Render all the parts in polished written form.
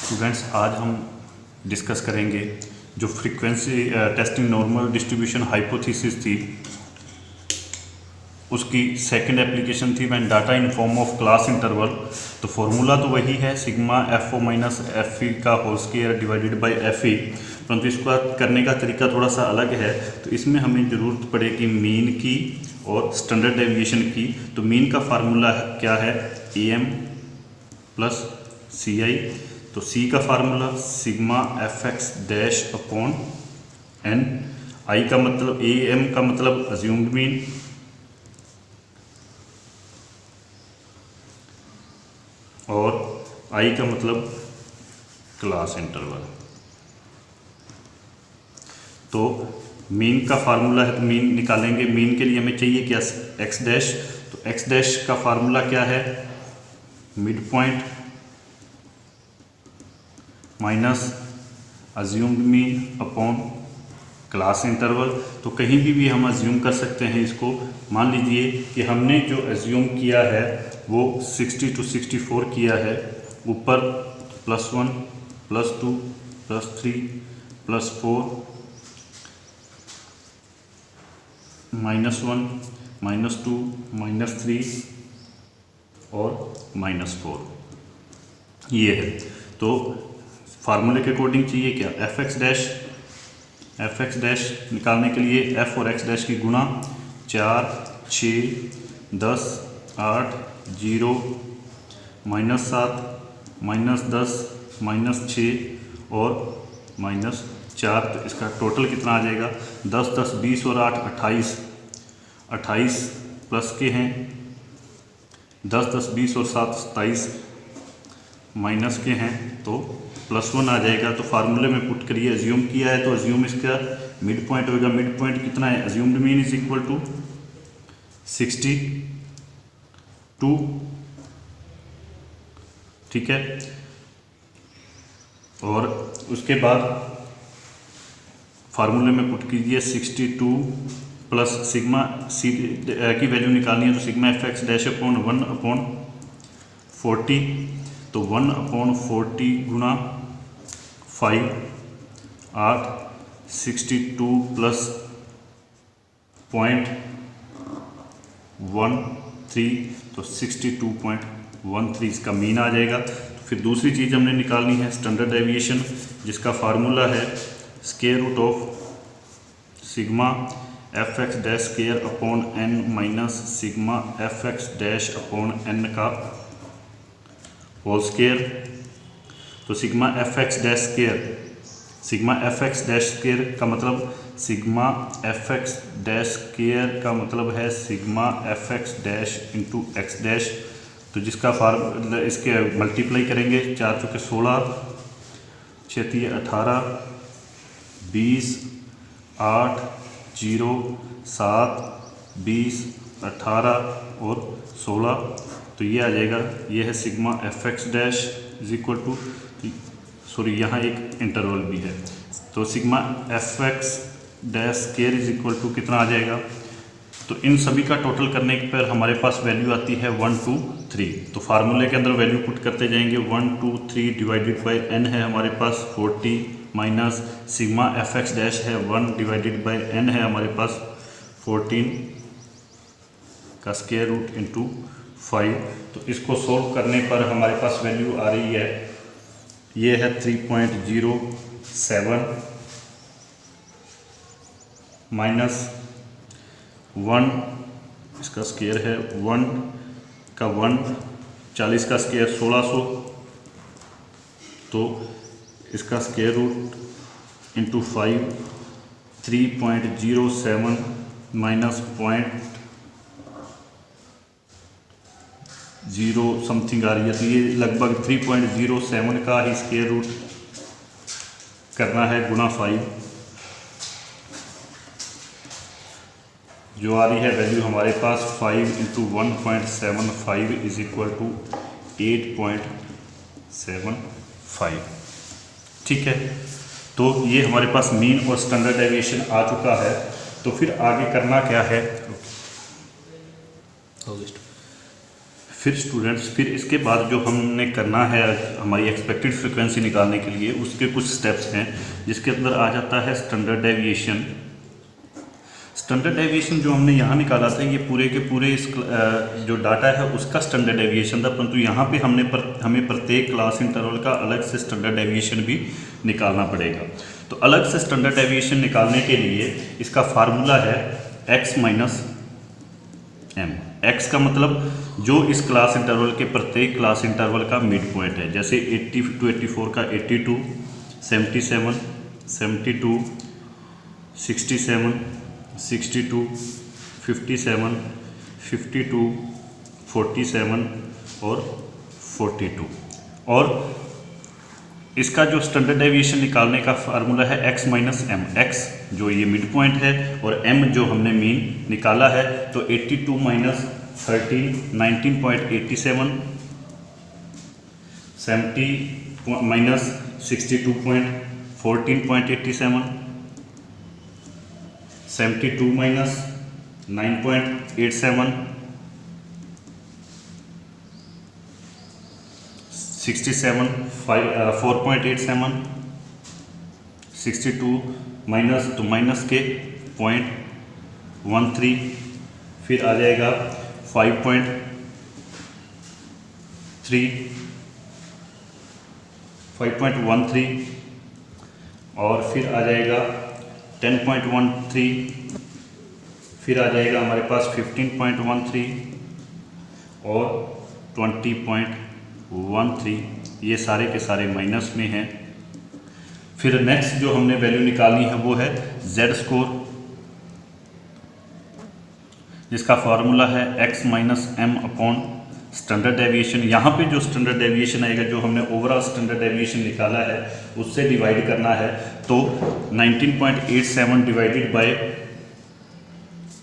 Students, आज हम discuss करेंगे जो frequency testing normal distribution hypothesis थी, उसकी सेकंड एप्लीकेशन थी when data in form of class interval. तो फॉर्मूला तो वही है sigma F O minus F E का whole square divided by F E, परंतु इसको करने का तरीका थोड़ा सा अलग है। तो इसमें हमें ज़रूरत पड़ेगी मीन की और स्टैंडर्ड डेविएशन की। तो मीन का फार्मूला क्या है, ए एम प्लस सी आई। तो सी का formula sigma F X dash upon N, I का मतलब ए एम का मतलब अज्यूम्ड मीन, और आई का मतलब क्लास इंटरवल। तो मीन का फार्मूला है, तो मीन निकालेंगे। मीन के लिए हमें चाहिए क्या, एक्स डैश। तो एक्स डैश का फार्मूला क्या है, mid point minus assumed mean upon class interval. तो कहीं भी हम अज्यूम कर सकते हैं इसको। मान लीजिए कि हमने जो अज्यूम किया है वो 60 to 64 किया है। ऊपर +1 +2 +3 +4 -1 -2 -3 और -4 ये है। तो फार्मूले के अकॉर्डिंग चाहिए क्या, एफ एक्स डैश निकालने के लिए एफ और एक्स डैश की गुणा 4 6 10 8 0 -7 -10 -6 और -4। तो इसका टोटल कितना आ जाएगा, 10 10 20 और 8 28 28 प्लस के हैं 10 10 20 और 7 27 माइनस के हैं, तो +1 आ जाएगा। तो फार्मूले में पुट करिए, अज्यूम किया है तो अज्यूम इसका मिड पॉइंट होगा। मिड पॉइंट कितना है, assumed mean is equal to 62, ठीक है। और उसके बाद फार्मूले में पुट कीजिए 62 प्लस सिग्मा सी की वैल्यू निकालनी है। तो sigma F X dash upon 1/40। तो 1/40 गुणा 5 8 62 प्लस 0.13, तो 62.13 इसका मीन आ जाएगा। तो फिर दूसरी चीज़ हमने निकालनी है स्टैंडर्ड डेविएशन, जिसका फार्मूला है square root of sigma F X dash square upon N minus sigma F X dash upon N का होल स्क्वायर। तो sigma F X dash square का मतलब sigma F X dash square का मतलब है sigma F X dash into X dash. तो जिसका formula इसके मल्टीप्लाई करेंगे, 4 चौके 16 6 18 20 8 0 7 20 18 और 16। तो ये आ जाएगा, ये है sigma F X dash is equal to, sorry यहाँ एक इंटरवल भी है। तो sigma F X dash square is equal to कितना आ जाएगा। तो इन सभी का टोटल करने पर हमारे पास वैल्यू आती है 1 2 3। तो फार्मूले के अंदर वैल्यू पुट करते जाएंगे। 1 2 3 डिवाइडेड बाय एन है हमारे पास 40 minus sigma F X dash है 1 डिवाइडेड बाय एन है हमारे पास 14 का स्क्वायर रूट इंटू 5। तो इसको सोल्व करने पर हमारे पास वैल्यू आ रही है, ये है 3.07 माइनस 1, इसका स्क्वायर है 1 का 1 40 का स्क्वायर 1600। तो इसका square root into 5 3.07 minus 0 something आ रही है। तो ये लगभग 3.07 का ही स्क्वायर रूट करना है गुणा 5, जो आ रही है वैल्यू हमारे पास 5 इंटू 1.75 इज इक्वल टू 8.75, ठीक है। तो ये हमारे पास मीन और स्टैंडर्ड डेविएशन आ चुका है। तो फिर आगे करना क्या है, फिर स्टूडेंट्स, फिर इसके बाद जो हमने करना है हमारी एक्सपेक्टेड फ्रिक्वेंसी निकालने के लिए, उसके कुछ स्टेप्स हैं जिसके अंदर आ जाता है स्टैंडर्ड डेविएशन। स्टैंडर्ड डेविएशन जो हमने यहाँ निकाला था, ये पूरे के पूरे इस जो डाटा है उसका स्टैंडर्ड डेविएशन था, परंतु यहाँ पे हमें प्रत्येक क्लास इंटरवल का अलग से स्टैंडर्ड डेविएशन भी निकालना पड़ेगा। तो अलग से स्टैंडर्ड डेविएशन निकालने के लिए इसका फार्मूला है x माइनस m। x का मतलब जो इस क्लास इंटरवल के प्रत्येक क्लास इंटरवल का मिड पॉइंट है, जैसे 80 to 84 का 82, 77, 72, 67, 62, 57, 52, 47 और 42। और इसका जो स्टैंडर्ड डेविएशन निकालने का फार्मूला है x माइनस m। x जो ये मिड पॉइंट है और m जो हमने मीन निकाला है, तो 82 माइनस 13 19.87, 70 माइनस 62 14.87, 72 माइनस 9.87, 67 4.87, 62 माइनस तो माइनस के 0.13, फिर आ जाएगा 5.13 और फिर आ जाएगा 10.13, फिर आ जाएगा हमारे पास 15.13 और 20.13। ये सारे के सारे माइनस में हैं। फिर नेक्स्ट जो हमने वैल्यू निकालनी है वो है Z स्कोर, जिसका फार्मूला है x minus m upon standard deviation. यहाँ पे जो स्टैंडर्ड डेविएशन आएगा, जो हमने ओवरऑल स्टैंडर्ड डेविएशन निकाला है उससे डिवाइड करना है, तो 19.87 डिवाइडेड बाय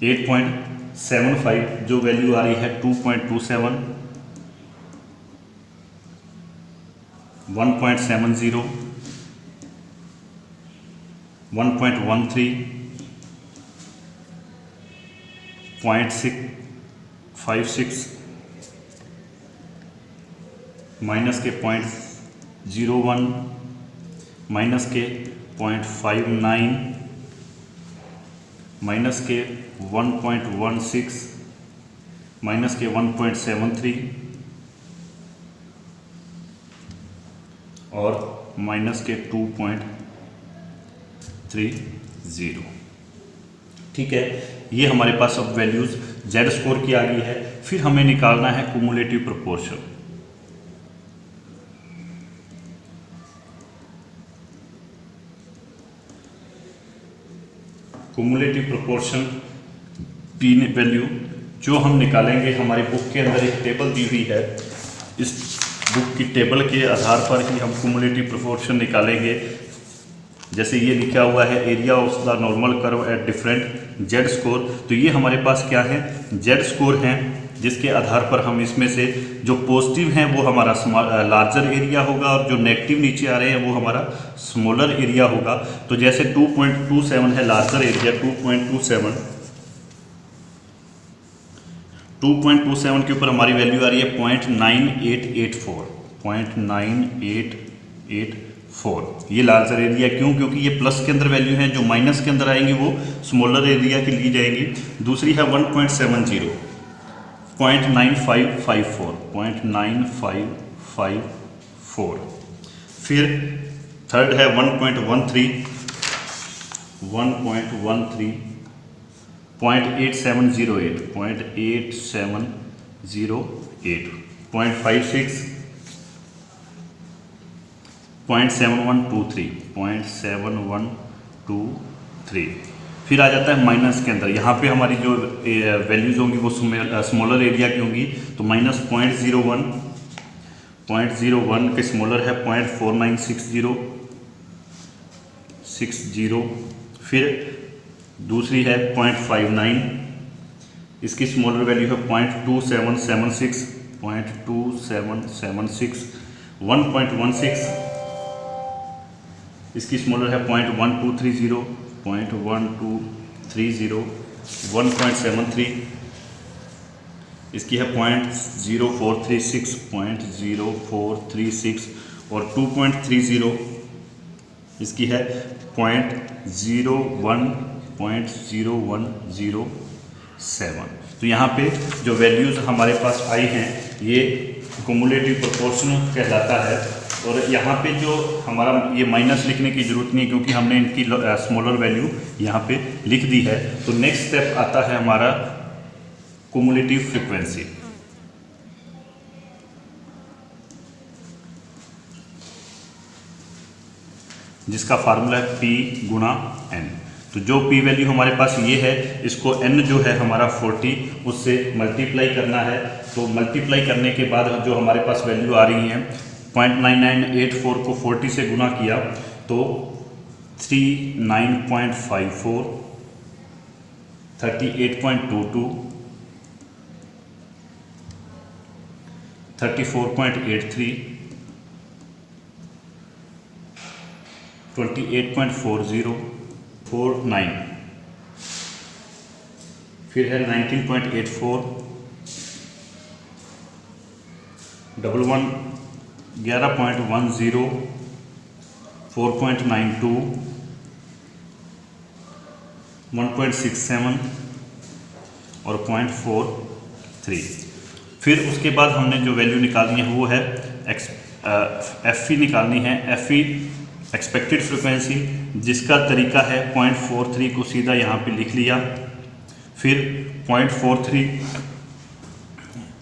8.75 जो वैल्यू आ रही है 2.27, 1.70, 1.13, 0.656 माइनस के 0.01, माइनस के 0.59, माइनस के 1.16, माइनस के 1.73 और माइनस के 2.30। ठीक है, ये हमारे पास अब वैल्यूज़ Z स्कोर की आ गई है। फिर हमें निकालना है cumulative proportion. Cumulative proportion P value जो हम निकालेंगे, हमारी बुक के अंदर एक टेबल दी हुई है, इस बुक की टेबल के आधार पर ही हम कुमुलेटिव प्रोपोर्शन निकालेंगे। जैसे ये लिखा हुआ है area of the normal curve at different Z score, तो ये हमारे पास क्या है, Z स्कोर हैं, जिसके आधार पर हम इसमें से जो पॉजिटिव हैं वो हमारा लार्जर एरिया होगा और जो नेगेटिव नीचे आ रहे हैं वो हमारा स्मॉलर एरिया होगा। तो जैसे 2.27 है लार्जर एरिया, 2.27 के ऊपर हमारी वैल्यू आ रही है 0.9884, 0.9884। ये लार्जर एरिया क्यों? क्योंकि ये प्लस के अंदर वैल्यू हैं, जो माइनस के अंदर आएंगी वो स्मॉलर एरिया की ली जाएंगी। दूसरी है 1.70, 0.9554, 0.9554। फिर थर्ड है 1.13, 1.13, 0.8708, 0.8708, 0.56, 0.7123, 0.7123। फिर आ जाता है माइनस के अंदर, यहाँ पे हमारी जो वैल्यूज़ होंगी वो स्मॉलर एरिया की होंगी, तो माइनस 0.01, 0.01 के स्मॉलर है 0.4960। फिर दूसरी है 0.59, इसकी स्मॉलर वैल्यू है 0.2776, 0.2776। 1.16, इसकी स्मॉलर है 0.1230, 0.1230। 1.73, इसकी है 0.0436, 0.0436 और 2.30 इसकी है 0.0107। तो यहाँ पे जो वैल्यूज़ हमारे पास आई हैं ये कुमुलेटिव प्रोपोर्शनल कहलाता है। और यहाँ पे जो हमारा ये माइनस लिखने की ज़रूरत नहीं है क्योंकि हमने इनकी स्मॉलर वैल्यू यहाँ पे लिख दी है। तो नेक्स्ट स्टेप आता है हमारा कुमुलेटिव फ्रीक्वेंसी, जिसका फार्मूला है P गुणा N। तो जो P वैल्यू हमारे पास ये है, इसको N जो है हमारा 40 उससे मल्टीप्लाई करना है। तो मल्टीप्लाई करने के बाद जो हमारे पास वैल्यू आ रही है 0.9984 को 40 से गुना किया तो 39.54, 38.22, 34.83, 28.40, 49, फिर है 19.84, 11, 11.10, 4.92, 1.67 और 0.43। फिर उसके बाद हमने जो वैल्यू निकालनी है वो है एफ निकालनी है। एफ एक्सपेक्टेड फ्रिक्वेंसी, जिसका तरीका है 0.43 को सीधा यहाँ पे लिख लिया, फिर 0.43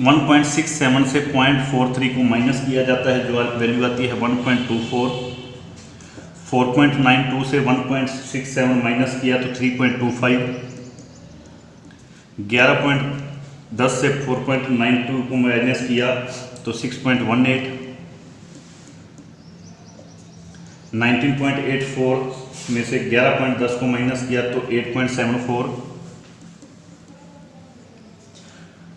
1.67 से 0.43 को माइनस किया जाता है, जो वैल्यू आती है 1.24, 4.92 से 1.67 माइनस किया तो 3.25, 11.10 से 4.92 को माइनस किया तो 6.18, 19.84 में से 11.10 को माइनस किया तो 8.74,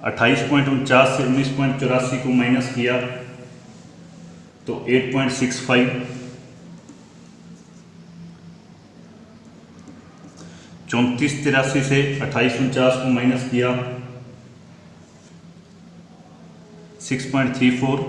28.49 से 19.84 को माइनस किया तो 8.65, 34.83 से 28.49 को माइनस किया 6.34,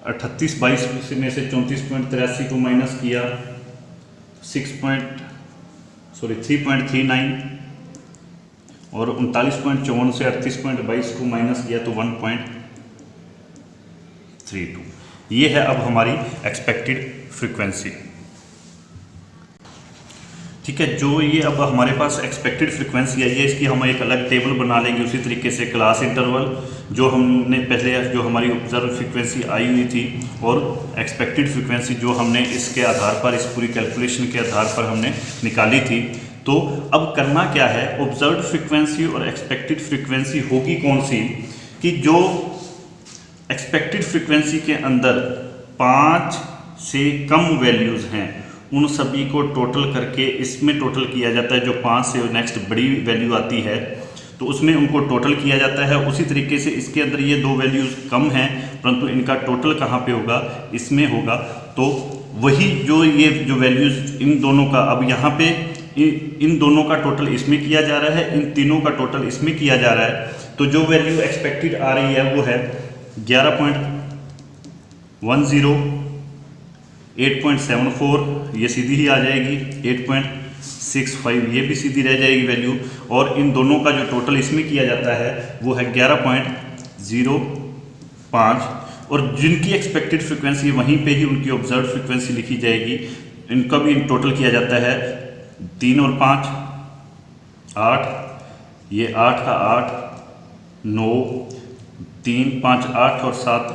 38.22 में से 34.83 को माइनस किया 3.39 और 39.54 से 38.22 को माइनस किया तो 1.32। ये है अब हमारी एक्सपेक्टेड फ्रीक्वेंसी। ठीक है, जो ये अब हमारे पास एक्सपेक्टेड फ्रीक्वेंसी आई है, इसकी हम एक अलग टेबल बना लेंगे। उसी तरीके से क्लास इंटरवल जो हमने पहले जो हमारी ऑब्जर्व फ्रीक्वेंसी आई हुई थी और एक्सपेक्टेड फ्रीक्वेंसी जो हमने इसके आधार पर, इस पूरी कैलकुलेशन के आधार पर हमने निकाली थी। तो अब करना क्या है, ऑब्जर्व फ्रीक्वेंसी और एक्सपेक्टेड फ्रीक्वेंसी होगी कौन सी, कि जो एक्सपेक्टेड फ्रीक्वेंसी के अंदर 5 से कम वैल्यूज़ हैं उन सभी को टोटल करके इसमें टोटल किया जाता है। जो 5 से नेक्स्ट बड़ी वैल्यू आती है तो उसमें उनको टोटल किया जाता है। उसी तरीके से इसके अंदर ये 2 वैल्यूज़ कम हैं परंतु इनका टोटल कहाँ पे होगा, इसमें होगा। तो वही जो ये जो वैल्यूज़ इन दोनों का, अब यहाँ पे इन दोनों का टोटल इसमें किया जा रहा है, इन तीनों का टोटल इसमें किया जा रहा है। तो जो वैल्यू एक्सपेक्टेड आ रही है वो है 11.10, 8.74 ये सीधी ही आ जाएगी, 8.65 ये भी सीधी रह जाएगी वैल्यू, और इन दोनों का जो टोटल इसमें किया जाता है वो है 11.05। और जिनकी एक्सपेक्टेड फ्रीक्वेंसी वहीं पे ही उनकी ऑब्जर्व फ्रीक्वेंसी लिखी जाएगी। इनका भी टोटल किया जाता है 3 और 5 8, ये 8 का 8 9, 3 5 8 और 7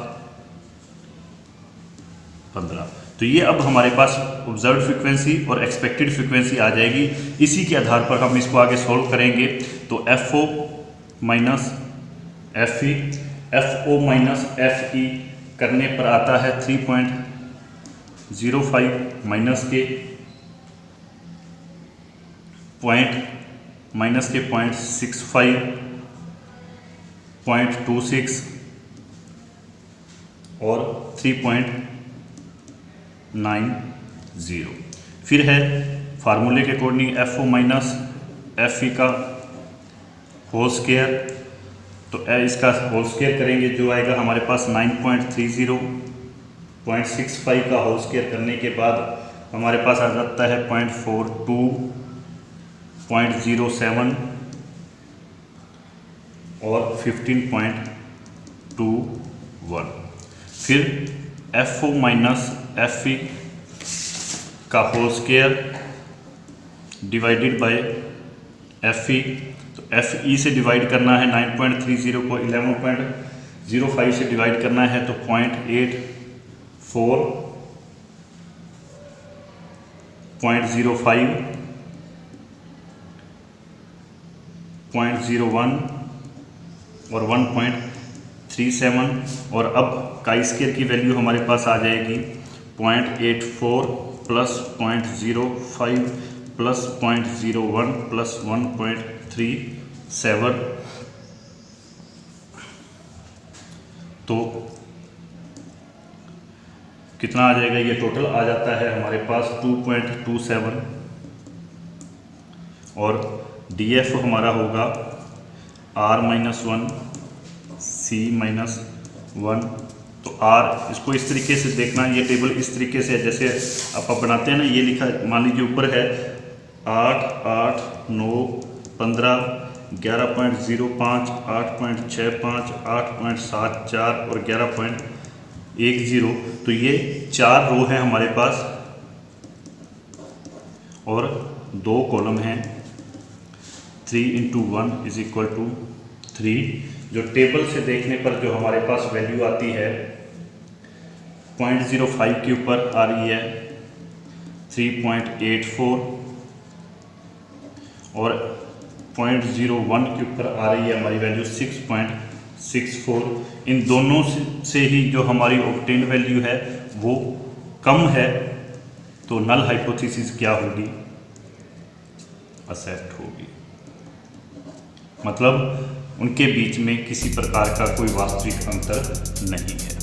15। तो ये अब हमारे पास ऑब्जर्व फ्रीक्वेंसी और एक्सपेक्टेड फ्रीक्वेंसी आ जाएगी। इसी के आधार पर हम इसको आगे सॉल्व करेंगे। तो FO minus FE, FO minus FE करने पर आता है 3.05 माइनस के माइनस के 0.65, 0.26 और 3.90। फिर है फार्मूले के अकॉर्डिंग FO माइनस FE का होल स्क्वायर, तो इसका होल स्क्वायर करेंगे जो आएगा हमारे पास 9.30.65 का होल स्क्वायर करने के बाद हमारे पास आ जाता है 0.42.07 और 15.21। फिर FO माइनस FE का whole square divided by FE, तो FE से डिवाइड करना है 9.30 को 11.05 से डिवाइड करना है तो 0.84, 0.05, 0.01 और 1.37। और अब काई स्क्वायर की वैल्यू हमारे पास आ जाएगी 0.84 प्लस 0.05 प्लस 0.01 प्लस 1.37। तो कितना आ जाएगा, ये टोटल आ जाता है हमारे पास 2.27 और DF हमारा होगा R-1 C-1। तो R इसको इस तरीके से देखना, ये टेबल इस तरीके से है जैसे आप बनाते हैं ना, ये लिखा मान लीजिए ऊपर है 8, 8, 9, 15, 11.05, 8.65, 8.74 और 11.10। तो ये 4 रो हैं हमारे पास और 2 कॉलम हैं। 3 × 1 = 3। जो टेबल से देखने पर जो हमारे पास वैल्यू आती है 0.05 के ऊपर आ रही है 3.84 और 0.01 के ऊपर आ रही है हमारी वैल्यू 6.64। इन दोनों से ही जो हमारी ऑब्टेन वैल्यू है वो कम है, तो नल हाइपोथेसिस क्या होगी, एक्सेप्ट होगी। मतलब उनके बीच में किसी प्रकार का कोई वास्तविक अंतर नहीं है।